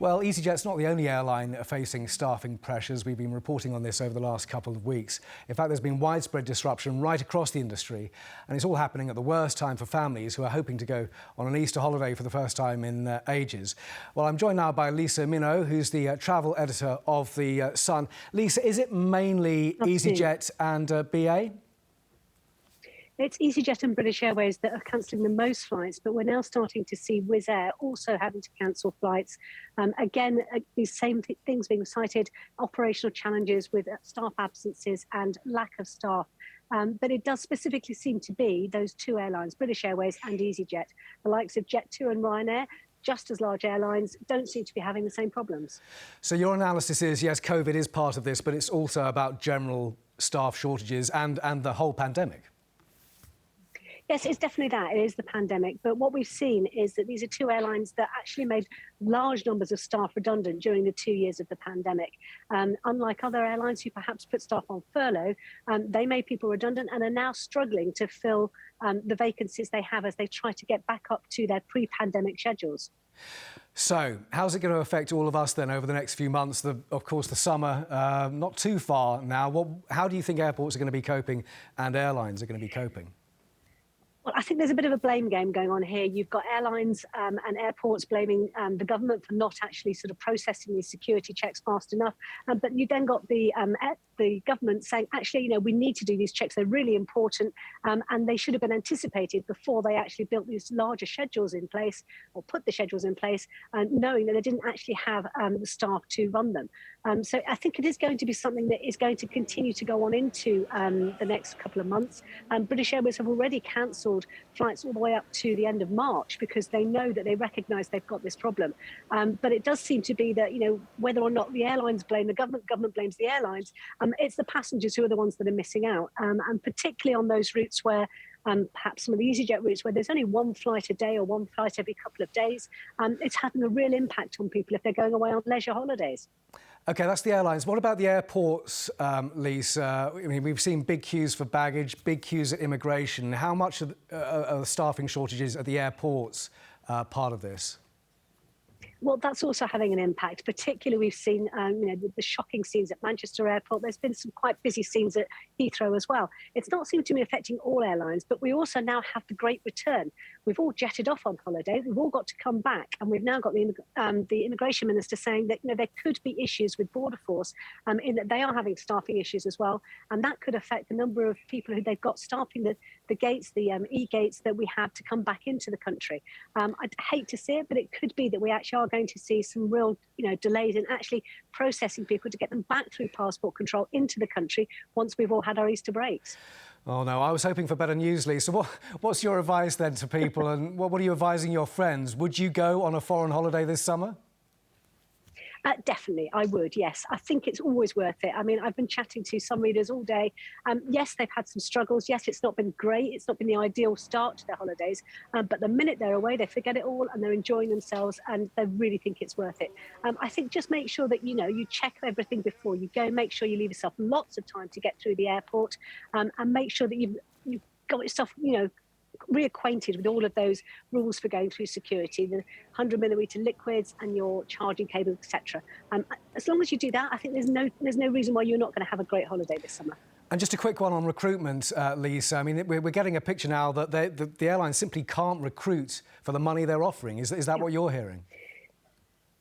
Well, EasyJet's not the only airline facing staffing pressures. We've been reporting on this over the last couple of weeks. In fact, there's been widespread disruption right across the industry, and it's all happening at the worst time for families who are hoping to go on an Easter holiday for the first time in ages. Well, I'm joined now by Lisa Minow, who's the travel editor of The Sun. Lisa, is it mainly EasyJet and BA? It's EasyJet and British Airways that are cancelling the most flights, but we're now starting to see Wizz Air also having to cancel flights. Again, these same things being cited, operational challenges with staff absences and lack of staff. But it does specifically seem to be those two airlines, British Airways and EasyJet. The likes of Jet2 and Ryanair, just as large airlines, don't seem to be having the same problems. So your analysis is, yes, COVID is part of this, but it's also about general staff shortages and the whole pandemic. Yes, it's definitely that. It is the pandemic. But what we've seen is that these are two airlines that actually made large numbers of staff redundant during the 2 years of the pandemic. Unlike other airlines who perhaps put staff on furlough, they made people redundant and are now struggling to fill the vacancies they have as they try to get back up to their pre-pandemic schedules. So, how's it going to affect all of us then over the next few months? Of course, the summer, not too far now. How do you think airports are going to be coping and airlines are going to be coping? Well, I think there's a bit of a blame game going on here. You've got airlines and airports blaming the government for not actually sort of processing these security checks fast enough. But you then got the government saying, actually, we need to do these checks. They're really important and they should have been anticipated before they actually built these larger schedules in place or put the schedules in place, knowing that they didn't actually have the staff to run them. So I think it is going to be something that is going to continue to go on into the next couple of months. British Airways have already cancelled flights all the way up to the end of March because they know that they recognise they've got this problem. But it does seem to be that, whether or not the airlines blame the government blames the airlines, it's the passengers who are the ones that are missing out. And particularly on those routes where perhaps some of the EasyJet routes where there's only one flight a day or one flight every couple of days, it's having a real impact on people if they're going away on leisure holidays. OK, that's the airlines. What about the airports, Lisa? I mean, we've seen big queues for baggage, big queues at immigration. How much of the staffing shortages at the airports part of this? Well, that's also having an impact. Particularly, we've seen, the shocking scenes at Manchester Airport. There's been some quite busy scenes at Heathrow as well. It's not seemed to be affecting all airlines, but we also now have the great return. We've all jetted off on holiday. We've all got to come back, and we've now got the immigration minister saying that there could be issues with border force, in that they are having staffing issues as well, and that could affect the number of people who they've got staffing the gates, the e-gates that we have to come back into the country. I'd hate to see it, but it could be that we actually are going to see some real delays in actually processing people to get them back through passport control into the country once we've all had our Easter breaks. Oh no, I was hoping for better news, Lisa. What's your advice then to people, and what are you advising your friends? Would you go on a foreign holiday this summer? Definitely, I would, yes. I think it's always worth it. I mean, I've been chatting to some readers all day. Yes, they've had some struggles. Yes, it's not been great. It's not been the ideal start to their holidays. But the minute they're away, they forget it all and they're enjoying themselves and they really think it's worth it. I think just make sure that, you check everything before you go. Make sure you leave yourself lots of time to get through the airport, and make sure that you've got yourself, reacquainted with all of those rules for going through security, the 100mm liquids and your charging cable, etc. As long as you do that, I think there's no reason why you're not going to have a great holiday this summer. And just a quick one on recruitment, Lisa. I mean, we're getting a picture now that the airlines simply can't recruit for the money they're offering. Is that what you're hearing?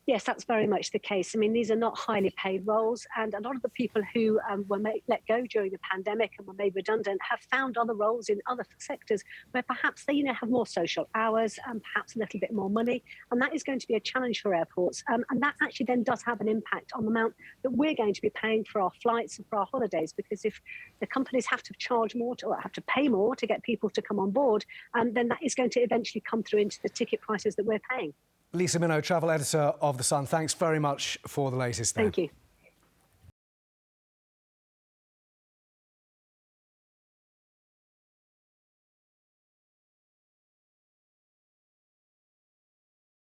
Yes, that's very much the case. I mean, these are not highly paid roles, and a lot of the people who were let go during the pandemic and were made redundant have found other roles in other sectors where perhaps they have more social hours and perhaps a little bit more money, and that is going to be a challenge for airports. And that actually then does have an impact on the amount that we're going to be paying for our flights and for our holidays, because if the companies have to charge more or have to pay more to get people to come on board, then that is going to eventually come through into the ticket prices that we're paying. Lisa Minow, travel editor of The Sun, thanks very much for the latest there. Thank you.